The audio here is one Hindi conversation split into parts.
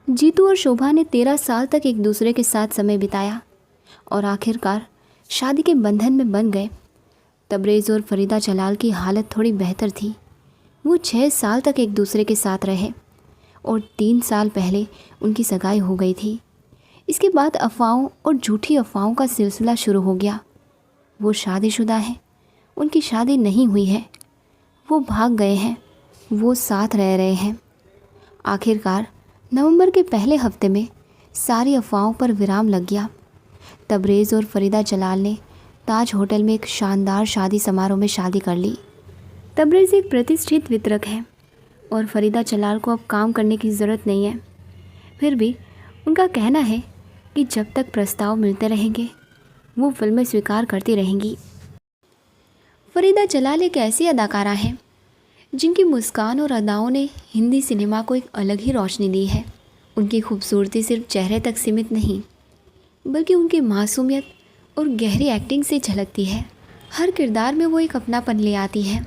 जीतू और शोभा ने 13 साल तक एक दूसरे के साथ समय बिताया और आखिरकार शादी के बंधन में बंध गए। तबरेज़ और फरीदा जलाल की हालत थोड़ी बेहतर थी। वो 6 साल तक एक दूसरे के साथ रहे और 3 साल पहले उनकी सगाई हो गई थी। इसके बाद अफवाहों और झूठी अफवाहों का सिलसिला शुरू हो गया। वो शादीशुदा है, उनकी शादी नहीं हुई है, वो भाग गए हैं, वो साथ रह रहे हैं। आखिरकार नवंबर के पहले हफ्ते में सारी अफवाहों पर विराम लग गया। तबरेज़ और फरीदा जलाल ने ताज होटल में एक शानदार शादी समारोह में शादी कर ली। तबरेज़ एक प्रतिष्ठित वितरक है और फरीदा जलाल को अब काम करने की ज़रूरत नहीं है। फिर भी उनका कहना है कि जब तक प्रस्ताव मिलते रहेंगे वो फिल्में स्वीकार करती रहेंगी। फरीदा जलाल एक ऐसी अदाकारा हैं जिनकी मुस्कान और अदाओं ने हिंदी सिनेमा को एक अलग ही रोशनी दी है। उनकी खूबसूरती सिर्फ चेहरे तक सीमित नहीं, बल्कि उनकी मासूमियत और गहरी एक्टिंग से झलकती है। हर किरदार में वो एक अपनापन ले आती है,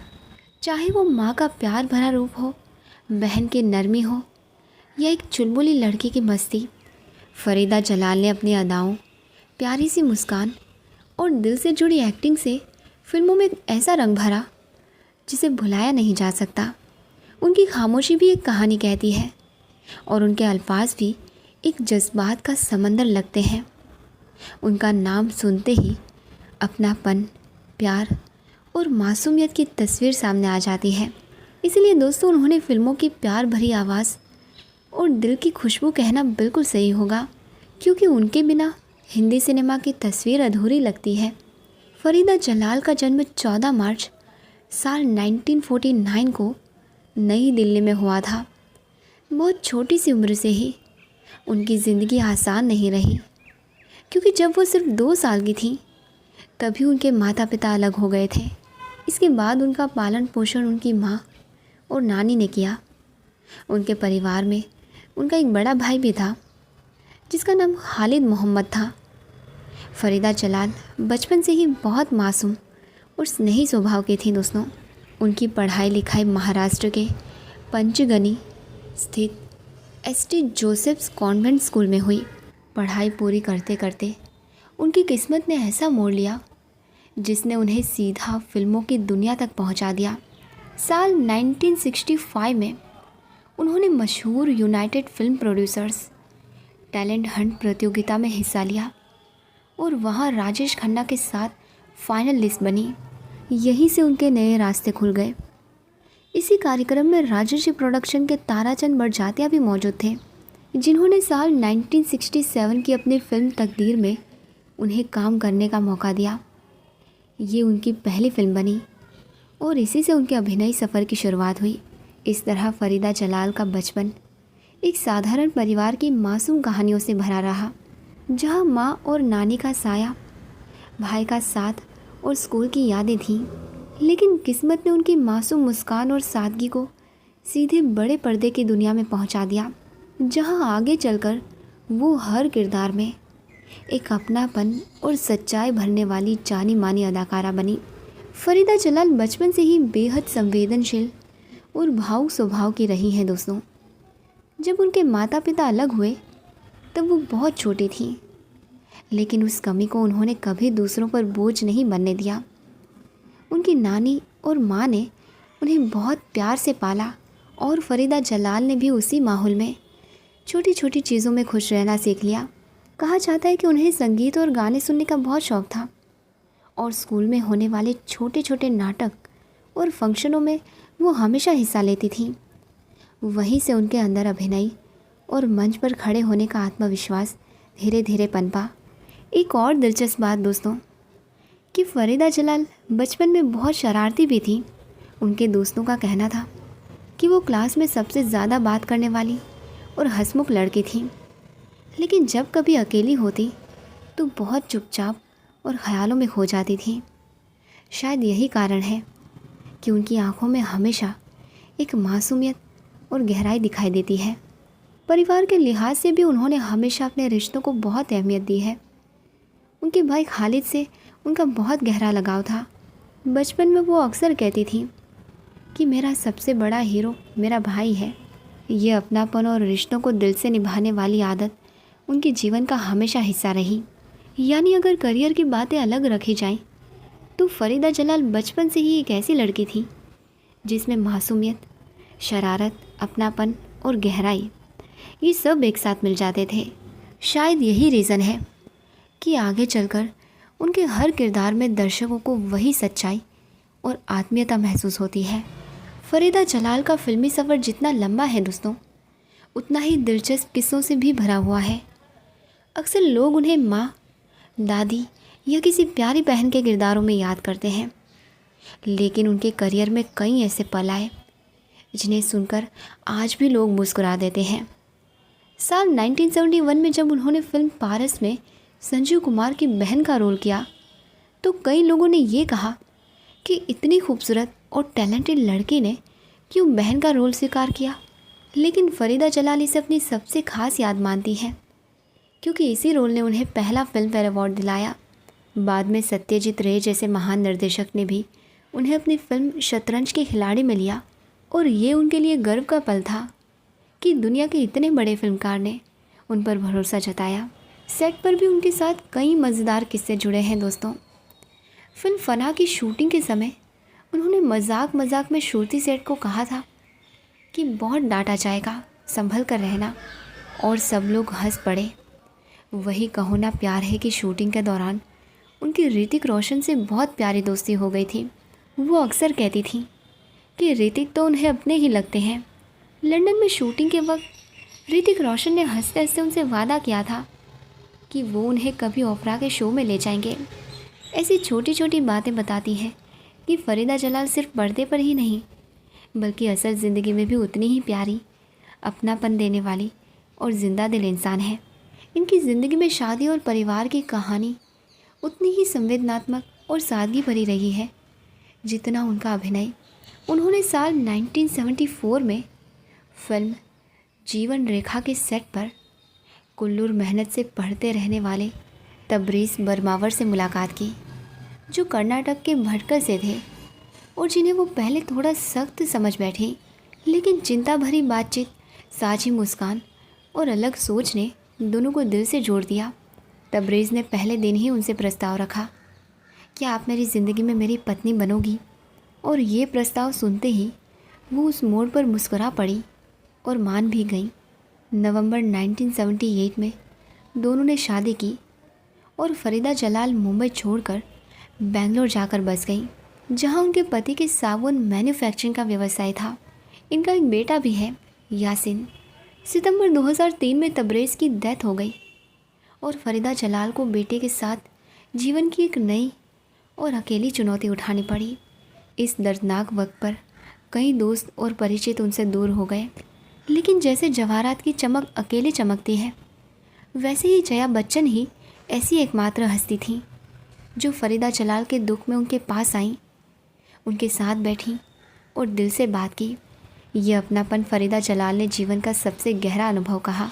चाहे वो माँ का प्यार भरा रूप हो, बहन की नरमी हो या एक चुलबुली लड़की की मस्ती। फरीदा जलाल ने अपनी अदाओं, प्यारी सी मुस्कान और दिल से जुड़ी एक्टिंग से फिल्मों में एक ऐसा रंग भरा जिसे भुलाया नहीं जा सकता। उनकी खामोशी भी एक कहानी कहती है और उनके अल्फाज भी एक जज्बात का समंदर लगते हैं। उनका नाम सुनते ही अपनापन, प्यार और मासूमियत की तस्वीर सामने आ जाती है। इसलिए दोस्तों, उन्होंने फिल्मों की प्यार भरी आवाज़ और दिल की खुशबू कहना बिल्कुल सही होगा, क्योंकि उनके बिना हिंदी सिनेमा की तस्वीर अधूरी लगती है। फरीदा जलाल का जन्म 14 मार्च साल 1949 को नई दिल्ली में हुआ था। बहुत छोटी सी उम्र से ही उनकी ज़िंदगी आसान नहीं रही, क्योंकि जब वो सिर्फ 2 साल की थी तभी उनके माता पिता अलग हो गए थे। इसके बाद उनका पालन पोषण उनकी माँ और नानी ने किया। उनके परिवार में उनका एक बड़ा भाई भी था जिसका नाम खालिद मोहम्मद था। फरीदा जलाल बचपन से ही बहुत मासूम और स्नेही स्वभाव की थी दोस्तों। उनकी पढ़ाई लिखाई महाराष्ट्र के पंचगनी स्थित एसटी जोसेफ्स कॉन्वेंट स्कूल में हुई। पढ़ाई पूरी करते करते उनकी किस्मत ने ऐसा मोड़ लिया जिसने उन्हें सीधा फिल्मों की दुनिया तक पहुंचा दिया। साल 1965 में उन्होंने मशहूर United film producers talent Hunt प्रतियोगिता में हिस्सा लिया और वहां राजेश खन्ना के साथ फाइनल लिस्ट बनी। यहीं से उनके नए रास्ते खुल गए। इसी कार्यक्रम में राजेश प्रोडक्शन के ताराचंद बड़जात्या भी मौजूद थे, जिन्होंने साल 1967 की अपनी फिल्म तकदीर में उन्हें काम करने का मौका दिया। ये उनकी पहली फिल्म बनी और इसी से उनके अभिनय सफ़र की शुरुआत हुई। इस तरह फरीदा जलाल का बचपन एक साधारण परिवार की मासूम कहानियों से भरा रहा, जहाँ माँ और नानी का साया, भाई का साथ और स्कूल की यादें थीं। लेकिन किस्मत ने उनकी मासूम मुस्कान और सादगी को सीधे बड़े पर्दे की दुनिया में पहुंचा दिया, जहां आगे चलकर वो हर किरदार में एक अपनापन और सच्चाई भरने वाली जानी मानी अदाकारा बनी। फरीदा जलाल बचपन से ही बेहद संवेदनशील और भावुक स्वभाव की रही हैं दोस्तों। जब उनके माता पिता अलग हुए तब वो बहुत छोटी थीं, लेकिन उस कमी को उन्होंने कभी दूसरों पर बोझ नहीं बनने दिया। उनकी नानी और माँ ने उन्हें बहुत प्यार से पाला और फरीदा जलाल ने भी उसी माहौल में छोटी छोटी चीज़ों में खुश रहना सीख लिया। कहा जाता है कि उन्हें संगीत और गाने सुनने का बहुत शौक़ था और स्कूल में होने वाले छोटे छोटे नाटक और फंक्शनों में वो हमेशा हिस्सा लेती थीं। वहीं से उनके अंदर अभिनय और मंच पर खड़े होने का आत्मविश्वास धीरे धीरे पनपा। एक और दिलचस्प बात दोस्तों कि फरीदा जलाल बचपन में बहुत शरारती भी थी। उनके दोस्तों का कहना था कि वो क्लास में सबसे ज़्यादा बात करने वाली और हंसमुख लड़की थी, लेकिन जब कभी अकेली होती तो बहुत चुपचाप और ख्यालों में खो जाती थी। शायद यही कारण है कि उनकी आंखों में हमेशा एक मासूमियत और गहराई दिखाई देती है। परिवार के लिहाज से भी उन्होंने हमेशा अपने रिश्तों को बहुत अहमियत दी है। उनके भाई खालिद से उनका बहुत गहरा लगाव था। बचपन में वो अक्सर कहती थी कि मेरा सबसे बड़ा हीरो मेरा भाई है। ये अपनापन और रिश्तों को दिल से निभाने वाली आदत उनके जीवन का हमेशा हिस्सा रही। यानी अगर करियर की बातें अलग रखी जाएं, तो फ़रीदा जलाल बचपन से ही एक ऐसी लड़की थी जिसमें मासूमियत, शरारत, अपनापन और गहराई, ये सब एक साथ मिल जाते थे। शायद यही रीज़न है कि आगे चलकर उनके हर किरदार में दर्शकों को वही सच्चाई और आत्मीयता महसूस होती है। फ़रीदा जलाल का फिल्मी सफ़र जितना लंबा है दोस्तों, उतना ही दिलचस्प किस्सों से भी भरा हुआ है। अक्सर लोग उन्हें माँ, दादी या किसी प्यारी बहन के किरदारों में याद करते हैं, लेकिन उनके करियर में कई ऐसे पल आए जिन्हें सुनकर आज भी लोग मुस्कुरा देते हैं। साल 1971 में जब उन्होंने फिल्म पारस में संजीव कुमार की बहन का रोल किया, तो कई लोगों ने ये कहा कि इतनी खूबसूरत और टैलेंटेड लड़की ने क्यों बहन का रोल स्वीकार किया। लेकिन फ़रीदा जलाल इसे अपनी सबसे खास याद मानती हैं, क्योंकि इसी रोल ने उन्हें पहला फिल्म फेयर अवार्ड दिलाया। बाद में सत्यजीत रे जैसे महान निर्देशक ने भी उन्हें अपनी फिल्म शतरंज के खिलाड़ी में लिया, और ये उनके लिए गर्व का पल था कि दुनिया के इतने बड़े फिल्मकार ने उन पर भरोसा जताया। सेट पर भी उनके साथ कई मज़ेदार किस्से जुड़े हैं दोस्तों। फिल्म फना की शूटिंग के समय उन्होंने मजाक मजाक में श्रुति सेठ को कहा था कि बहुत डांटा जाएगा, संभल कर रहना, और सब लोग हंस पड़े। वही कहो ना प्यार है कि शूटिंग के दौरान उनकी ऋतिक रोशन से बहुत प्यारी दोस्ती हो गई थी। वो अक्सर कहती थी कि ऋतिक तो उन्हें अपने ही लगते हैं। लंदन में शूटिंग के वक्त ऋतिक रोशन ने हंसते हंसते उनसे वादा किया था कि वो उन्हें कभी ओपरा के शो में ले जाएंगे। ऐसी छोटी छोटी बातें बताती हैं कि फ़रीदा जलाल सिर्फ पर्दे पर ही नहीं, बल्कि असल ज़िंदगी में भी उतनी ही प्यारी, अपनापन देने वाली और ज़िंदा दिल इंसान है। इनकी ज़िंदगी में शादी और परिवार की कहानी उतनी ही संवेदनात्मक और सादगी भरी रही है जितना उनका अभिनय। उन्होंने साल 1974 में फिल्म जीवन रेखा के सेट पर कुल्लूर मेहनत से पढ़ते रहने वाले तबरेज़ बरमावर से मुलाकात की, जो कर्नाटक के भटकल से थे और जिन्हें वो पहले थोड़ा सख्त समझ बैठी। लेकिन चिंता भरी बातचीत, साझी मुस्कान और अलग सोच ने दोनों को दिल से जोड़ दिया। तबरेज़ ने पहले दिन ही उनसे प्रस्ताव रखा, क्या आप मेरी ज़िंदगी में मेरी पत्नी बनोगी? और ये प्रस्ताव सुनते ही वो उस मोड़ पर मुस्कुरा पड़ी और मान भी गई। नवंबर 1978 में दोनों ने शादी की और फ़रीदा जलाल मुंबई छोड़कर बेंगलोर जाकर बस गई, जहां उनके पति के साबुन मैन्युफैक्चरिंग का व्यवसाय था। इनका एक बेटा भी है, यासिन। सितंबर 2003 में तबरेज़ की डेथ हो गई और फ़रीदा जलाल को बेटे के साथ जीवन की एक नई और अकेली चुनौती उठानी पड़ी। इस दर्दनाक वक्त पर कई दोस्त और परिचित उनसे दूर हो गए, लेकिन जैसे जवाहरात की चमक अकेले चमकती है, वैसे ही जया बच्चन ही ऐसी एकमात्र हस्ती थी जो फ़रीदा जलाल के दुख में उनके पास आई, उनके साथ बैठी और दिल से बात की। यह अपनापन फ़रीदा जलाल ने जीवन का सबसे गहरा अनुभव कहा।